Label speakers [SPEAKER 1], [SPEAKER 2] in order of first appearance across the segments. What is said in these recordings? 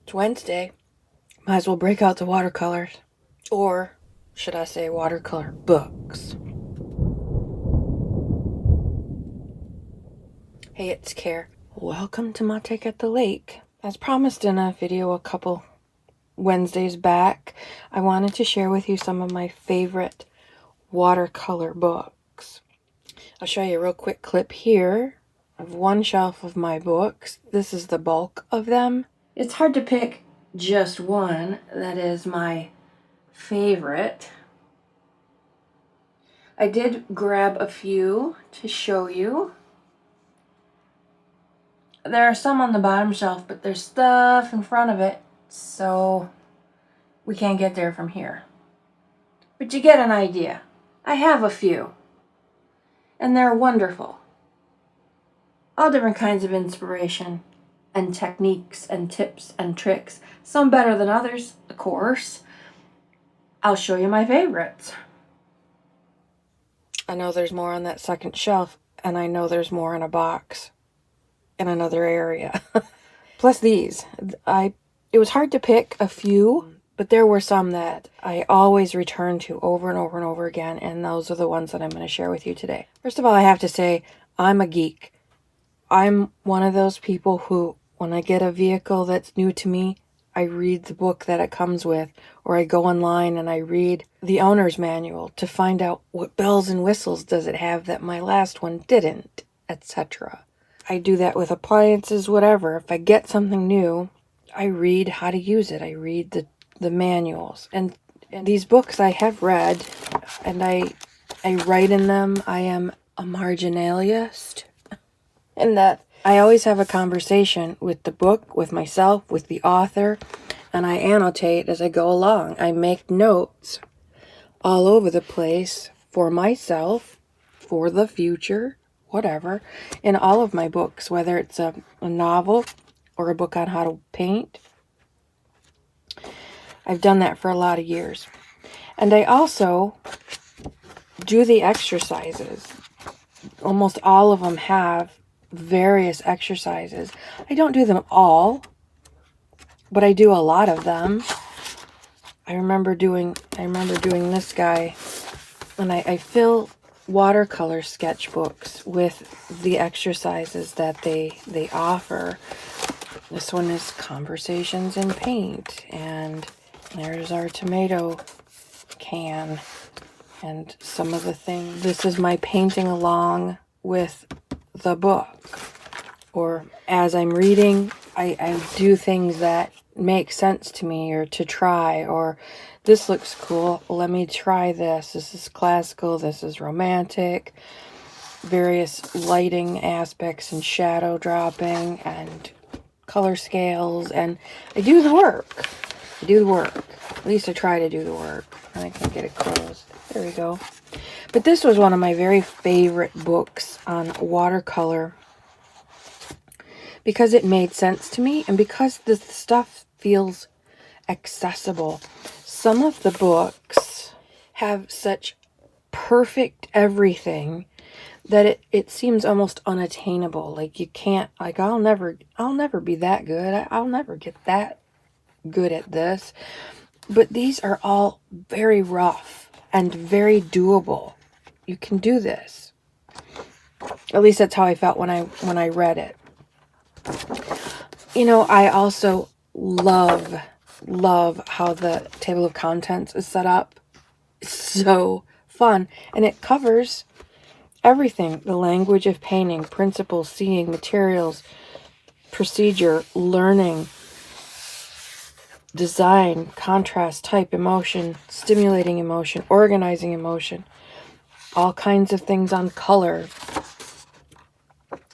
[SPEAKER 1] It's Wednesday. Might as well break out the watercolors. Or should I say watercolor books. Hey, it's Care. Welcome to my take at the lake. As promised in a video a couple Wednesdays back, I wanted to share with you some of my favorite watercolor books. I'll show you a real quick clip here of one shelf of my books. This is the bulk of them. It's hard to pick just one that is my favorite. I did grab a few to show you. There are some on the bottom shelf, but there's stuff in front of it, so we can't get there from here. But you get an idea. I have a few, and they're wonderful. All different kinds of inspiration and techniques and tips and tricks. Some better than others, of course. I'll show you my favorites. I know there's more on that second shelf, and I know there's more in a box in another area. Plus these. It was hard to pick a few, but there were some that I always return to over and over and over again, and those are the ones that I'm going to share with you today. First of all, I have to say, I'm a geek. I'm one of those people who, when I get a vehicle that's new to me, I read the book that it comes with, or I go online and I read the owner's manual to find out what bells and whistles does it have that my last one didn't, etc. I do that with appliances, whatever. If I get something new, I read how to use it. I read the manuals. And these books I have read, and I write in them. I am a marginalist, in that I always have a conversation with the book, with myself, with the author, and I annotate as I go along. I make notes all over the place for myself, for the future, whatever, in all of my books, whether it's a novel or a book on how to paint. I've done that for a lot of years. And I also do the exercises. Almost all of them have various exercises. I don't do them all, but I do a lot of them. I remember doing this guy, and I fill watercolor sketchbooks with the exercises that they offer. This one is Conversations in Paint, and there's our tomato can and some of the things. This is my painting along with the book, or as I'm reading, I do things that make sense to me, or to try, or this looks cool, let me try this. This is classical, this is romantic, various lighting aspects and shadow dropping and color scales, and I do the work. At least I try to do the work. I can get it closed. There we go. But this was one of my very favorite books on watercolor because it made sense to me and because the stuff feels accessible. Some of the books have such perfect everything that it seems almost unattainable. Like you can't, like I'll never be that good. I'll never get that good at this. But these are all very rough and very doable. You can do this. At least that's how I felt when I read it. You know, I also love how the table of contents is set up. It's so fun, and it covers everything: the language of painting, principles, seeing, materials, procedure, learning, design, contrast, type, emotion, stimulating emotion, organizing emotion, all kinds of things on color.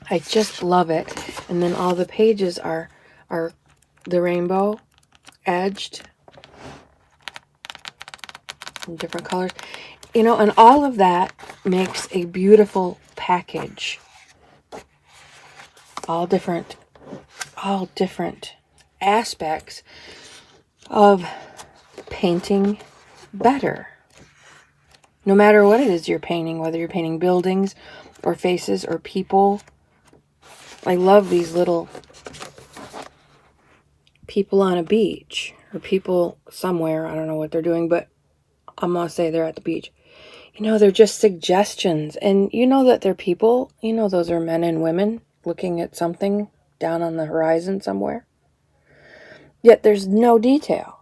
[SPEAKER 1] I just love it. And then all the pages are the rainbow edged in different colors. You know, and all of that makes a beautiful package. All different aspects of painting better. No matter what it is you're painting, whether you're painting buildings or faces or people. I love these little people on a beach or people somewhere. I don't know what they're doing, but I'm going to say they're at the beach. You know, they're just suggestions. And you know that they're people. You know, those are men and women looking at something down on the horizon somewhere. Yet there's no detail.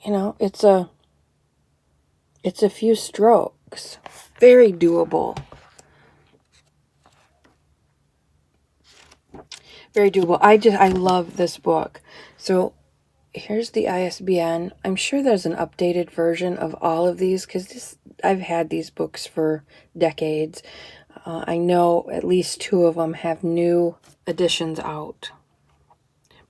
[SPEAKER 1] You know, it's a few strokes. Very doable. Very doable. I love this book. So here's the ISBN. I'm sure there's an updated version of all of these because I've had these books for decades. I know at least 2 of them have new editions out.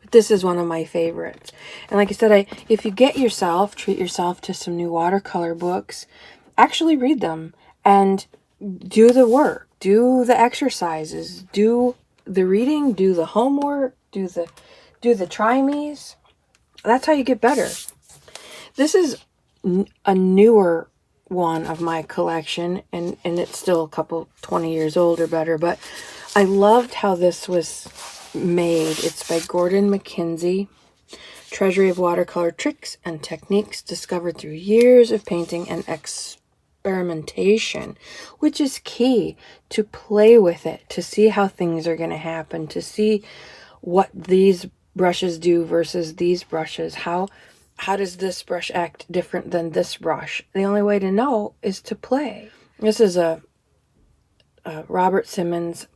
[SPEAKER 1] But this is one of my favorites. And like I said, if you treat yourself to some new watercolor books, actually read them and do the work, do the exercises, do the reading, do the homework, do the try-me's. That's how you get better. This is a newer one of my collection, and it's still 20 years old or better, but I loved how this was made. It's by Gordon McKenzie. Treasury of watercolor tricks and techniques discovered through years of painting and experimentation, which is key, to play with it, to see how things are going to happen, to see what these brushes do versus these brushes. How does this brush act different than this brush? The only way to know is to play. This is a Robert Simmons.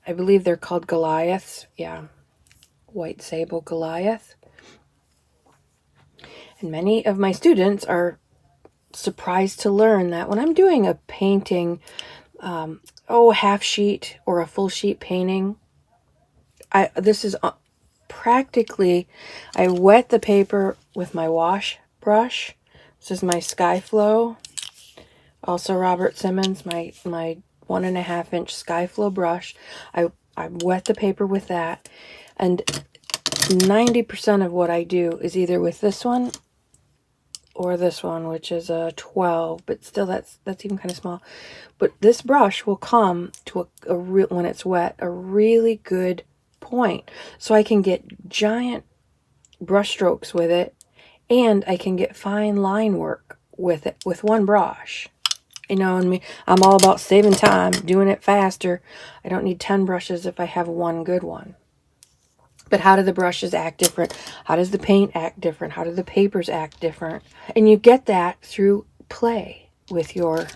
[SPEAKER 1] I believe they're called Goliaths. Yeah, White Sable Goliath. And many of my students are surprised to learn that when I'm doing a painting, half sheet or a full sheet painting, this is practically, I wet the paper with my wash brush. This is my Skyflow, also Robert Simmons, my 1.5 inch Skyflow brush. I wet the paper with that, and 90% of what I do is either with this one or this one, which is a 12, but still that's even kind of small. But this brush will come to when it's wet, a really good point. So I can get giant brush strokes with it, and I can get fine line work with it with one brush. You know, and I'm all about saving time, doing it faster. I don't need 10 brushes if I have one good one. But how do the brushes act different? How does the paint act different? How do the papers act different? And you get that through play with your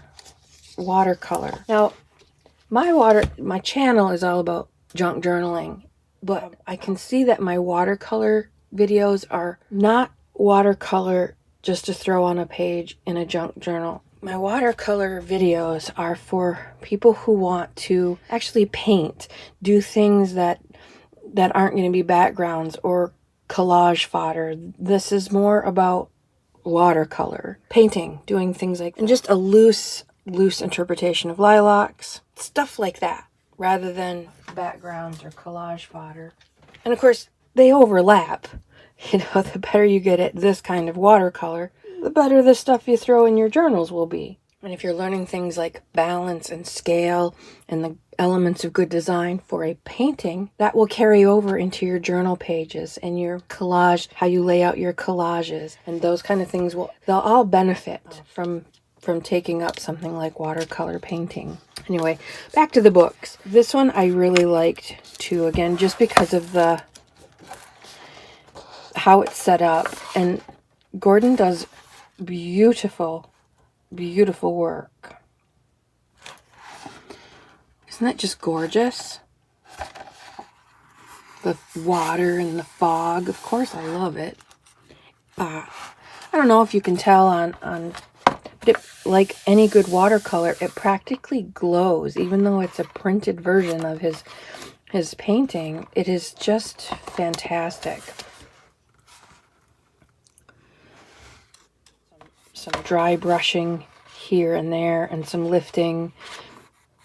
[SPEAKER 1] watercolor. Now, my channel is all about junk journaling, but I can see that my watercolor videos are not watercolor just to throw on a page in a junk journal. My watercolor videos are for people who want to actually paint, do things that aren't going to be backgrounds or collage fodder. This is more about watercolor, painting, doing things like that. And just a loose interpretation of lilacs, stuff like that, rather than backgrounds or collage fodder. And of course, they overlap. You know, the better you get at this kind of watercolor, the better the stuff you throw in your journals will be. And if you're learning things like balance and scale and the elements of good design for a painting, that will carry over into your journal pages and your collage, how you lay out your collages, and those kind of things they'll all benefit from taking up something like watercolor painting. Anyway, back to the books. This one I really liked too, again, just because of how it's set up. And Gordon does beautiful work. Isn't that just gorgeous? The water and the fog. Of course I love it. I don't know if you can tell but like any good watercolor, it practically glows, even though it's a printed version of his painting. It is just fantastic. Some dry brushing here and there, and some lifting,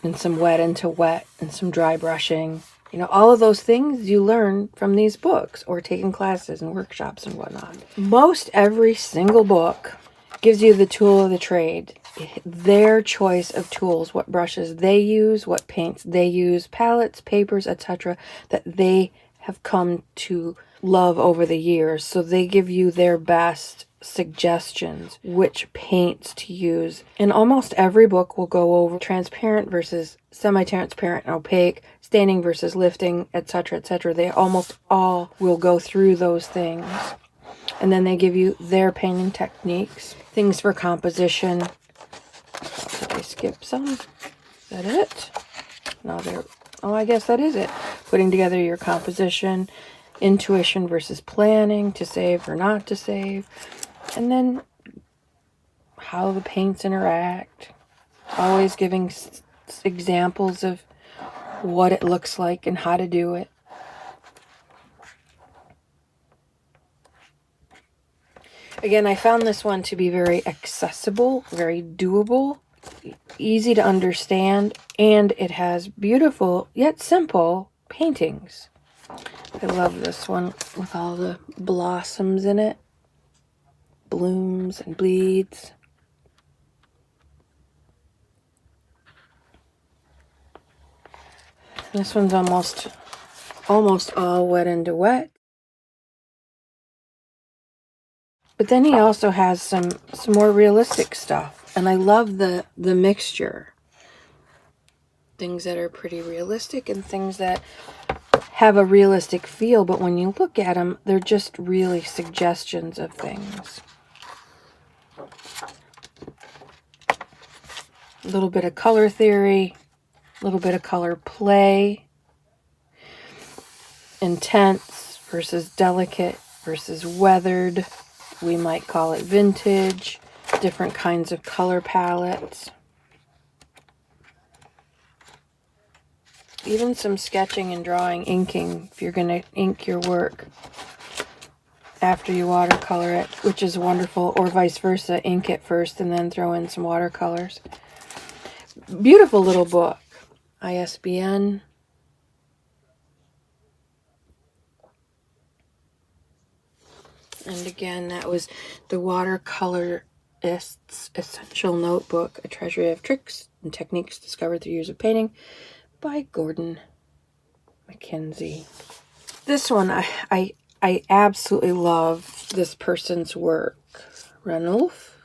[SPEAKER 1] and some wet into wet, and some dry brushing. You know, all of those things you learn from these books or taking classes and workshops and whatnot. Most every single book gives you the tool of the trade, their choice of tools, what brushes they use, what paints they use, palettes, papers, etc., that they have come to love over the years. So they give you their best suggestions, which paints to use. And almost every book will go over transparent versus semi-transparent and opaque, staining versus lifting, etc., etc. They almost all will go through those things. And then they give you their painting techniques, things for composition. Did I skip some? Is that it? No, there. Oh, I guess that is it. Putting together your composition, intuition versus planning, to save or not to save, and then how the paints interact. Always giving examples of what it looks like and how to do it. Again, I found this one to be very accessible, very doable, easy to understand, and it has beautiful yet simple paintings. I love this one with all the blossoms in it, blooms and bleeds. This one's almost all wet into wet. But then he also has some more realistic stuff. And I love the mixture. Things that are pretty realistic and things that have a realistic feel. But when you look at them, they're just really suggestions of things. A little bit of color theory. A little bit of color play. Intense versus delicate versus weathered. We might call it vintage. Different kinds of color palettes. Even some sketching and drawing, inking, if you're going to ink your work after you watercolor it, which is wonderful, or vice versa, ink it first and then throw in some watercolors. Beautiful little book. ISBN. And again, that was the Watercolorist's Essential Notebook, a treasury of tricks and techniques discovered through years of painting, by Gordon McKenzie. This one, I absolutely love this person's work. Ranulph?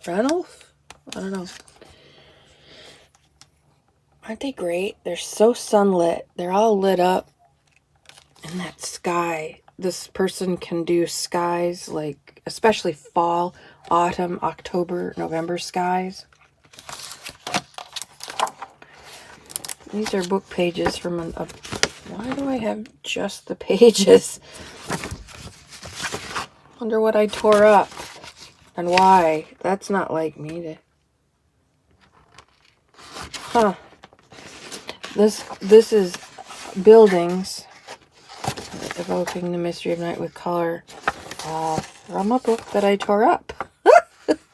[SPEAKER 1] I don't know. Aren't they great? They're so sunlit. They're all lit up. And that sky. This person can do skies, like especially fall, autumn, October, November skies. These are book pages from why do I have just the pages? Wonder what I tore up and why. That's not like me to... Huh. This is buildings, evoking the mystery of night with color, from a book that I tore up.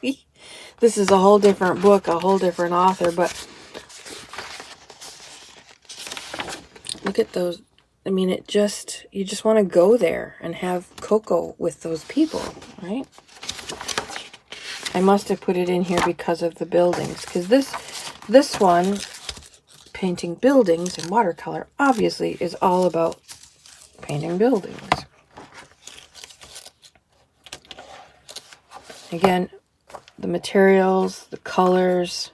[SPEAKER 1] This is a whole different book, a whole different author, but look at those. I mean, you just want to go there and have cocoa with those people, right? I must have put it in here because of the buildings, because this one, painting buildings in watercolor, obviously is all about painting buildings. Again, the materials, the colors,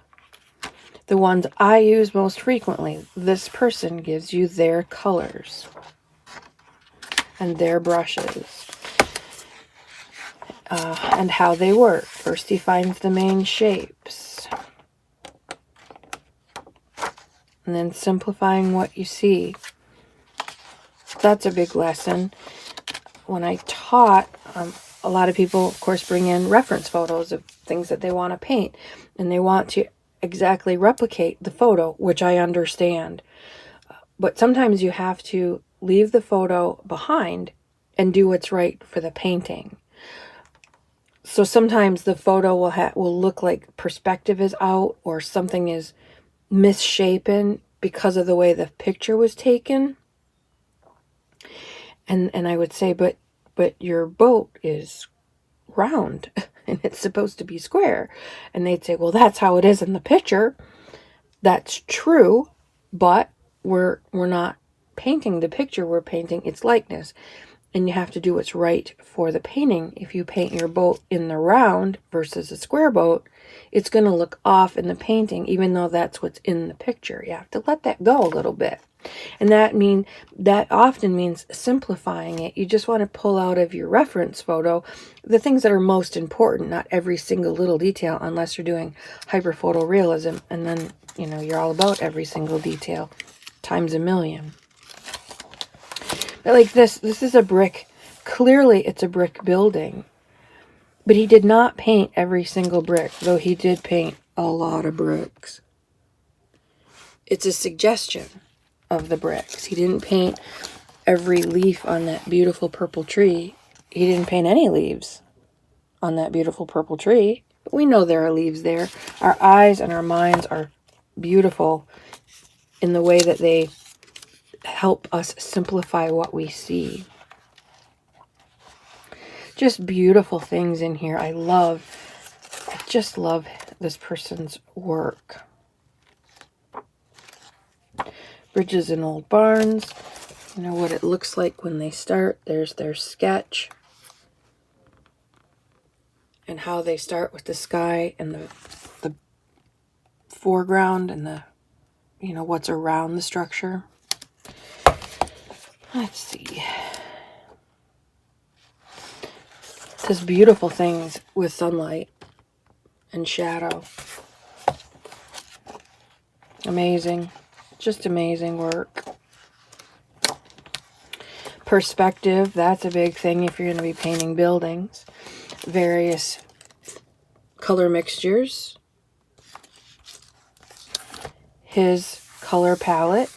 [SPEAKER 1] the ones I use most frequently. This person gives you their colors and their brushes and how they work. First he finds the main shapes and then simplifying what you see. That's a big lesson. When I taught, a lot of people, of course, bring in reference photos of things that they want to paint, and they want to exactly replicate the photo, which I understand. But sometimes you have to leave the photo behind and do what's right for the painting. So sometimes the photo will look like perspective is out or something is misshapen because of the way the picture was taken. And I would say, but your boat is round and it's supposed to be square. And they'd say, well, that's how it is in the picture. That's true, but we're not painting the picture, we're painting its likeness. And you have to do what's right for the painting. If you paint your boat in the round versus a square boat, it's going to look off in the painting, even though that's what's in the picture. You have to let that go a little bit. And that often means simplifying it. You just want to pull out of your reference photo the things that are most important, not every single little detail, unless you're doing hyperphotorealism. And then, you know, you're all about every single detail times a million. But like this is a brick. Clearly it's a brick building. But he did not paint every single brick, though he did paint a lot of bricks. It's a suggestion of the bricks. He didn't paint every leaf on that beautiful purple tree. He didn't paint any leaves on that beautiful purple tree. But we know there are leaves there. Our eyes and our minds are beautiful in the way that they help us simplify what we see. Just beautiful things in here. I just love this person's work. Bridges and old barns. You know what it looks like when they start. There's their sketch. And how they start with the sky and the foreground and the, you know, what's around the structure. Let's see. Does beautiful things with sunlight and shadow. Amazing. Just amazing work. Perspective, that's a big thing if you're going to be painting buildings. Various color mixtures. His color palette.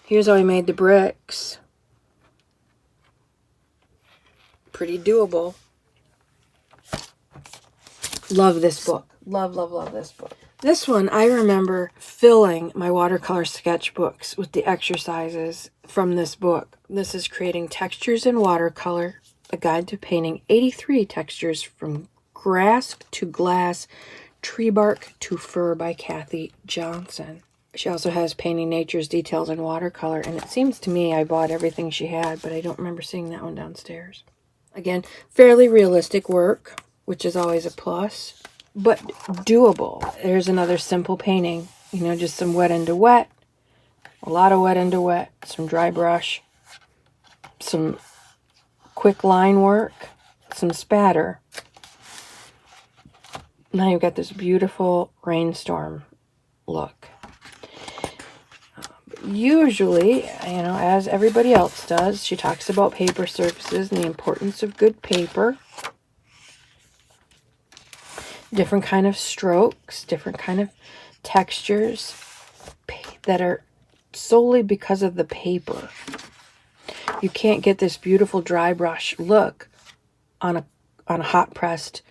[SPEAKER 1] Here's how he made the bricks. Pretty doable. Love this book. Love, love, love this book. This one, I remember filling my watercolor sketchbooks with the exercises from this book. This is Creating Textures in Watercolor, a guide to painting 83 textures from grass to glass, tree bark to fur by Kathy Johnson. She also has Painting Nature's Details in Watercolor, and it seems to me I bought everything she had, but I don't remember seeing that one downstairs. Again, fairly realistic work, which is always a plus, but doable. There's another simple painting, you know, just some wet into wet, a lot of wet into wet, some dry brush, some quick line work, some spatter. Now you've got this beautiful rainstorm look. Usually, you know, as everybody else does, she talks about paper surfaces and the importance of good paper. Different kind of strokes, different kind of textures that are solely because of the paper. You can't get this beautiful dry brush look on a hot pressed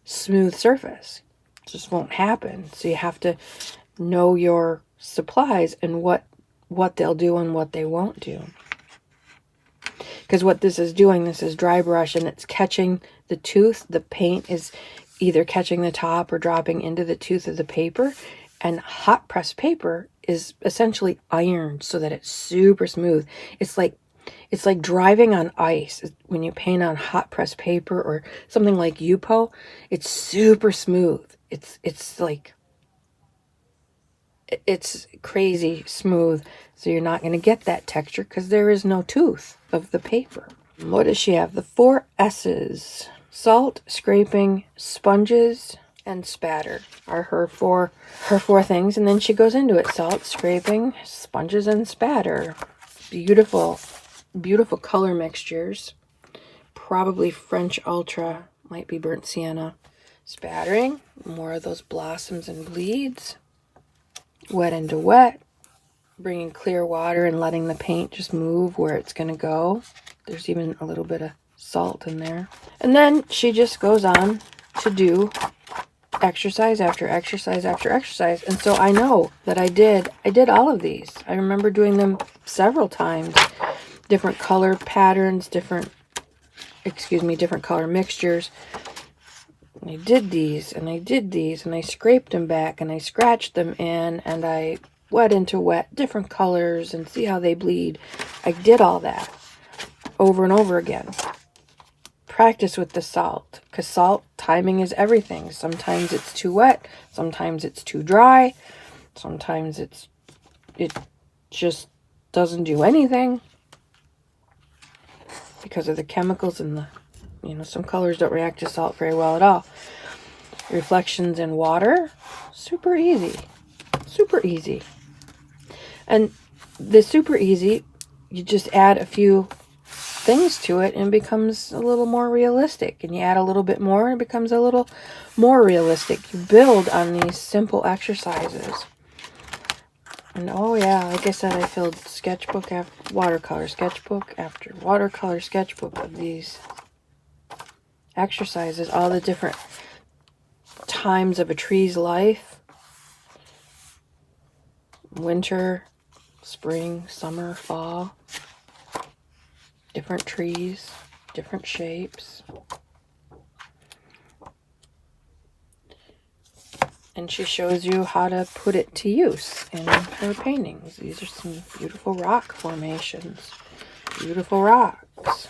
[SPEAKER 1] smooth surface. It just won't happen. So you have to know your supplies and what they'll do and what they won't do. Because what this is doing, this is dry brush and it's catching the tooth. The paint is either catching the top or dropping into the tooth of the paper. And hot pressed paper is essentially ironed so that it's super smooth. It's like driving on ice. When you paint on hot pressed paper or something like Yupo, it's super smooth. It's crazy smooth, so you're not going to get that texture because there is no tooth of the paper. What does she have? The 4 S's. Salt, scraping, sponges, and spatter are her four things, and then she goes into it. Salt, scraping, sponges, and spatter. Beautiful, beautiful color mixtures. Probably French Ultra, might be burnt sienna. Spattering, more of those blossoms and bleeds. Wet into wet, bringing clear water and letting the paint just move where it's going to go. There's even a little bit of salt in there. And then she just goes on to do exercise after exercise after exercise. And so I know that I did all of these. I remember doing them several times. Different color patterns, different color mixtures. And I did these, and I did these, and I scraped them back, and I scratched them in, and I wet into wet, different colors, and see how they bleed. I did all that over and over again. Practice with the salt, because salt timing is everything. Sometimes it's too wet, sometimes it's too dry, sometimes it just doesn't do anything because of the chemicals in the, some colors don't react to salt very well at all. Reflections in water, super easy. Super easy. And the super easy, you just add a few things to it and it becomes a little more realistic. And you add a little bit more and it becomes a little more realistic. You build on these simple exercises. And oh yeah, like I said, I filled sketchbook after watercolor sketchbook after watercolor sketchbook of these exercises, all the different times of a tree's life. Winter, spring, summer, fall. Different trees, different shapes. And she shows you how to put it to use in her paintings. These are some beautiful rock formations. Beautiful rocks.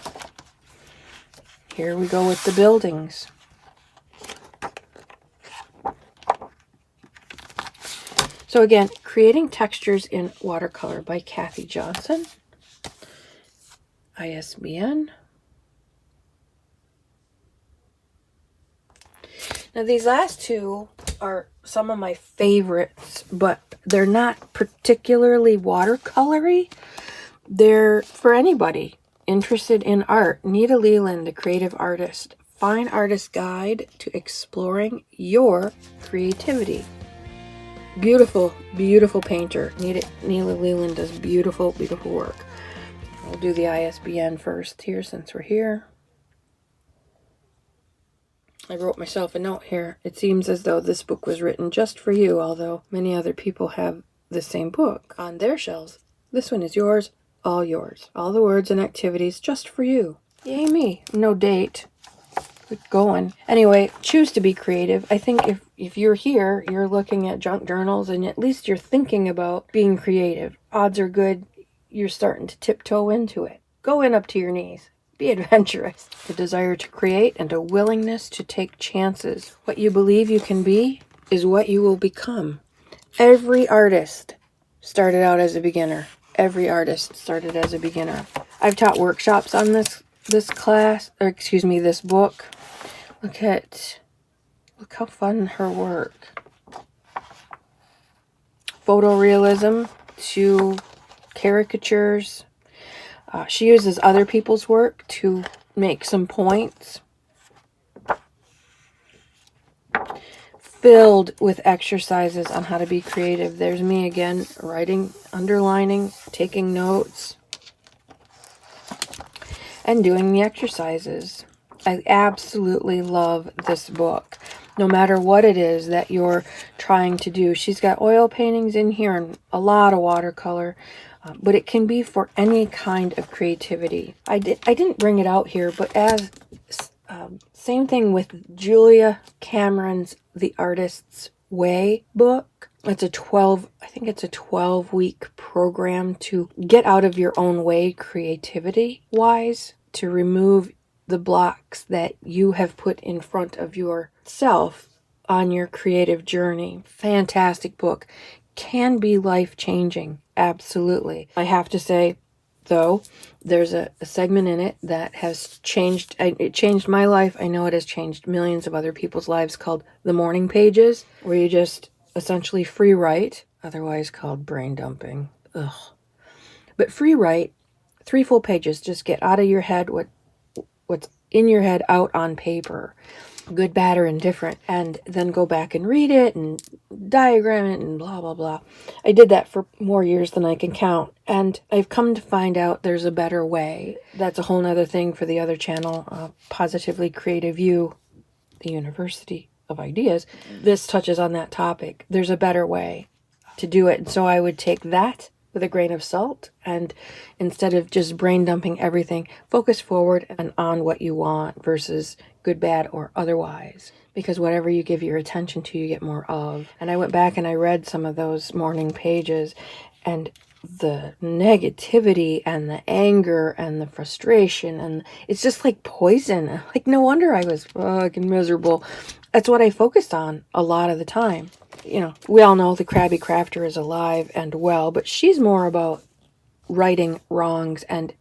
[SPEAKER 1] Here we go with the buildings. So again, Creating Textures in Watercolor by Kathy Johnson. ISBN. Now these last two are some of my favorites, but they're not particularly watercolory. They're for anybody interested in art. Nita Leland, the creative artist. Fine Artist Guide to Exploring Your Creativity. Beautiful, beautiful painter. Nita Leland does beautiful, beautiful work. We'll do the ISBN first here since we're here. I wrote myself a note here. It seems as though this book was written just for you, although many other people have the same book on their shelves. This one is yours, all yours. All the words and activities just for you. Yay me. No date. Good going. Anyway, choose to be creative. I think if you're here, you're looking at junk journals and at least you're thinking about being creative. Odds are good you're starting to tiptoe into it. Go in up to your knees. Be adventurous. The desire to create and a willingness to take chances. What you believe you can be is what you will become. Every artist started out as a beginner. Every artist started as a beginner. I've taught workshops on this book. Look how fun her work. Photorealism to caricatures. She uses other people's work to make some points. Filled with exercises on how to be creative. There's me again, writing, underlining, taking notes, and doing the exercises. I absolutely love this book. No matter what it is that you're trying to do. She's got oil paintings in here and a lot of watercolor. But it can be for any kind of creativity. I didn't bring it out here, but as same thing with Julia Cameron's The Artist's Way book. It's a 12-week program to get out of your own way creativity-wise, to remove the blocks that you have put in front of yourself on your creative journey. Fantastic book. Can be life-changing. Absolutely. I have to say, though, there's a segment in it that has changed. It changed my life. I know it has changed millions of other people's lives, called the morning pages, where you just essentially free write, otherwise called brain dumping. Ugh. But free write, 3 full pages. Just get out of your head what's in your head out on paper. Good, bad, or indifferent, and then go back and read it and diagram it and blah, blah, blah. I did that for more years than I can count, and I've come to find out there's a better way. That's a whole nother thing for the other channel, Positively Creative You, the University of Ideas. This touches on that topic. There's a better way to do it, and so I would take that with a grain of salt, and instead of just brain dumping everything, focus forward and on what you want versus good, bad, or otherwise. Because whatever you give your attention to, you get more of. And I went back and I read some of those morning pages, and the negativity and the anger and the frustration, and it's just like poison. Like, no wonder I was fucking miserable. That's what I focused on a lot of the time. You know, we all know the Krabby Crafter is alive and well, but she's more about righting wrongs and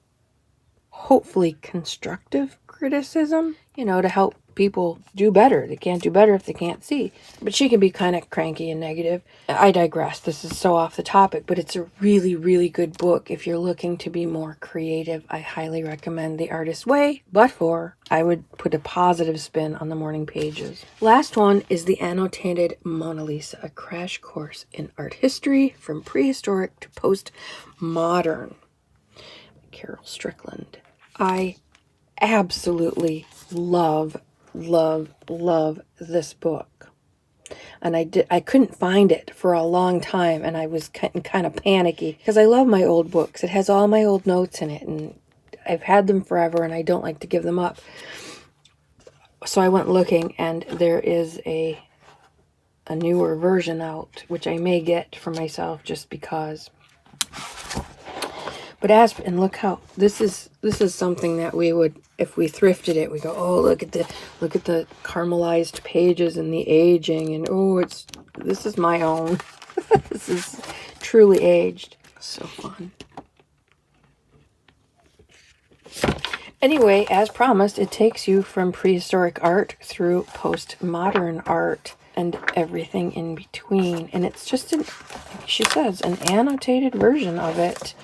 [SPEAKER 1] hopefully constructive criticism, you know, to help people do better. They can't do better if they can't see. But she can be kind of cranky and negative. I digress. This is so off the topic, but it's a really, really good book. If you're looking to be more creative, I highly recommend The Artist's Way. But I would put a positive spin on the morning pages. Last one is The Annotated Mona Lisa, a crash course in art history from prehistoric to postmodern. Carol Strickland. I absolutely love this book. And I couldn't find it for a long time, and I was kind of panicky because I love my old books. It has all my old notes in it, and I've had them forever, and I don't like to give them up. So I went looking, and there is a newer version out, which I may get for myself just because. But and look how this is something that we would, if we thrifted it, we go, oh, look at the caramelized pages and the aging, and oh, this is my own. This is truly aged. So fun. Anyway, as promised, it takes you from prehistoric art through postmodern art and everything in between, and it's just she says, an annotated version of it.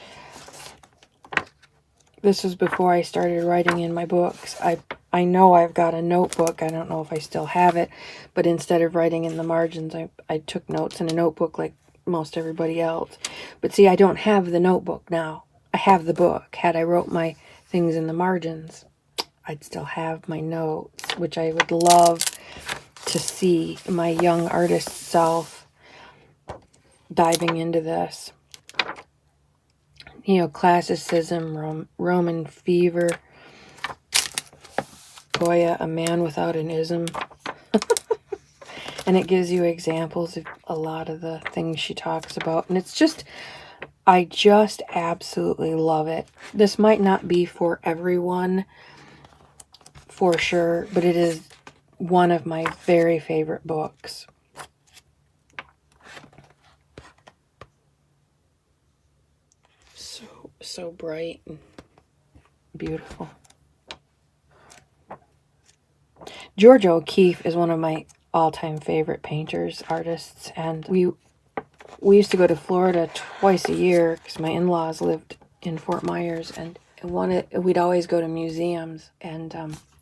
[SPEAKER 1] This was before I started writing in my books. I know I've got a notebook. I don't know if I still have it, but instead of writing in the margins, I took notes in a notebook like most everybody else. But see, I don't have the notebook now. I have the book. Had I wrote my things in the margins, I'd still have my notes, which I would love to see my young artist self diving into this. Neoclassicism, Roman fever, Goya, a man without an ism. And it gives you examples of a lot of the things she talks about. And it's just, I just absolutely love it. This might not be for everyone, for sure, but it is one of my very favorite books. So bright and beautiful. Georgia O'Keeffe is one of my all-time favorite painters, artists, and we used to go to Florida twice a year because my in-laws lived in Fort Myers, and we'd always go to museums, and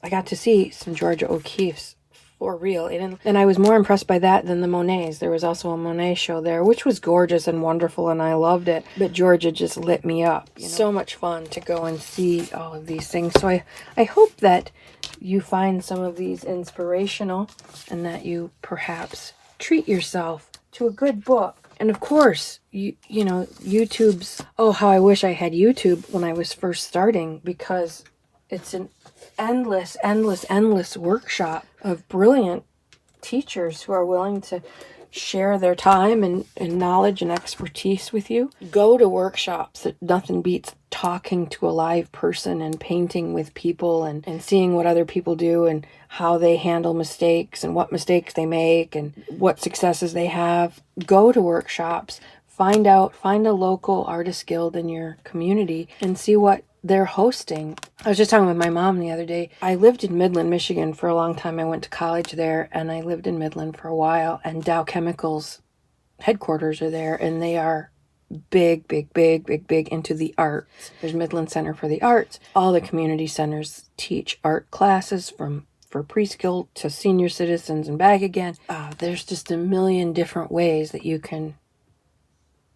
[SPEAKER 1] I got to see some Georgia O'Keeffe's for real. And I was more impressed by that than the Monets. There was also a Monet show there, which was gorgeous and wonderful, and I loved it. But Georgia just lit me up. So much fun to go and see all of these things. So I hope that you find some of these inspirational, and that you perhaps treat yourself to a good book. And of course, you know, YouTube's, oh, how I wish I had YouTube when I was first starting, because it's an endless workshop of brilliant teachers who are willing to share their time and knowledge and expertise with you. Go to workshops. Nothing beats talking to a live person and painting with people and seeing what other people do and how they handle mistakes and what mistakes they make and what successes they have. Go to workshops. Find a local artist guild in your community and see what they're hosting. I was just talking with my mom the other day. I lived in Midland, Michigan for a long time. I went to college there, and I lived in Midland for a while, and Dow Chemicals headquarters are there, and they are big into the arts. There's Midland Center for the Arts. All the community centers teach art classes for preschool to senior citizens and back again. There's just a million different ways that you can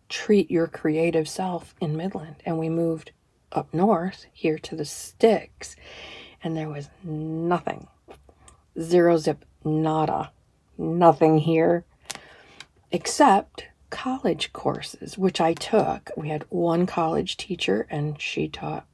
[SPEAKER 1] treat your creative self in Midland. And we moved up north here to the sticks, and there was nothing. Zero zip nada. Nothing here except college courses, which I took. We had one college teacher, and she taught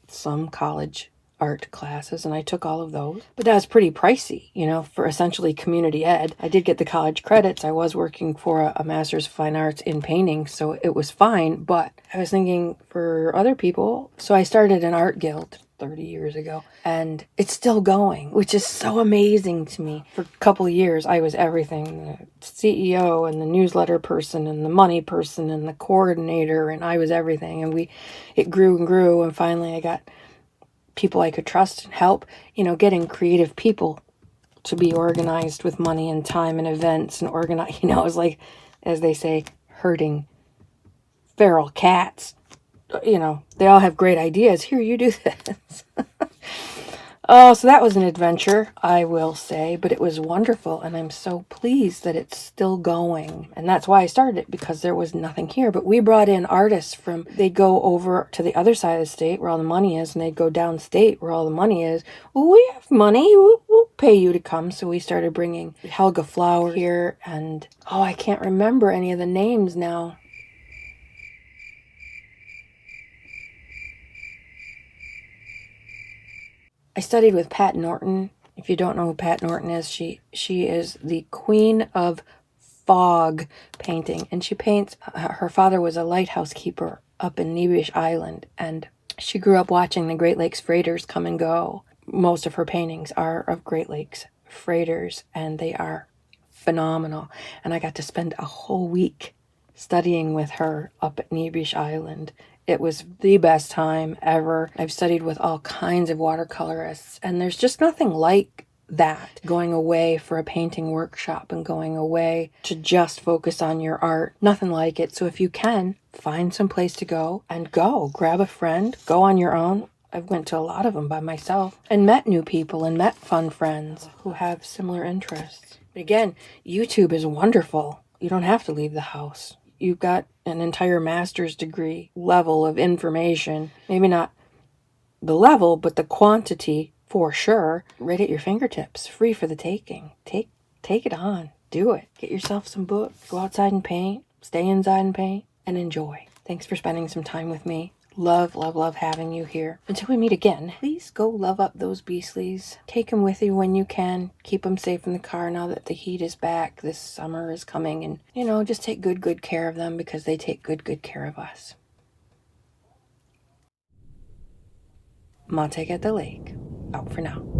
[SPEAKER 1] some college art classes, and I took all of those. But that was pretty pricey, you know, for essentially community ed. I did get the college credits. I was working for a master's of fine arts in painting, so it was fine. But I was thinking for other people, so I started an art guild 30 years ago, and it's still going, which is so amazing to me. For a couple of years, I was everything: the CEO and the newsletter person and the money person and the coordinator, and I was everything. And it grew and grew, and finally I got people I could trust and help, you know, getting creative people to be organized with money and time and events and organize, you know, it was like, as they say, herding feral cats. You know, they all have great ideas. Here, you do this. Oh, so that was an adventure, I will say, but it was wonderful, and I'm so pleased that it's still going. And that's why I started it, because there was nothing here. But we brought in artists they'd go over to the other side of the state where all the money is, and they'd go downstate where all the money is. Well, we have money, we'll pay you to come. So we started bringing Helga Flower here, and I can't remember any of the names now. I studied with Pat Norton. If you don't know who Pat Norton is, she is the queen of fog painting. And she paints, her father was a lighthouse keeper up in Nebish Island. And she grew up watching the Great Lakes freighters come and go. Most of her paintings are of Great Lakes freighters, and they are phenomenal. And I got to spend a whole week studying with her up at Nebish Island. It was the best time ever. I've studied with all kinds of watercolorists, and there's just nothing like that. Going away for a painting workshop and going away to just focus on your art. Nothing like it. So if you can, find some place to go and go. Grab a friend. Go on your own. I went to a lot of them by myself and met new people and met fun friends who have similar interests. But again, YouTube is wonderful. You don't have to leave the house. You've got an entire master's degree level of information. Maybe not the level, but the quantity for sure. Right at your fingertips. Free for the taking. Take it on. Do it. Get yourself some books. Go outside and paint. Stay inside and paint. And enjoy. Thanks for spending some time with me. Love, love, love having you here. Until we meet again, please go love up those beastlies. Take them with you when you can. Keep them safe in the car now that the heat is back. This summer is coming, and, you know, just take good care of them, because they take good care of us. Montague at the Lake. Out for now.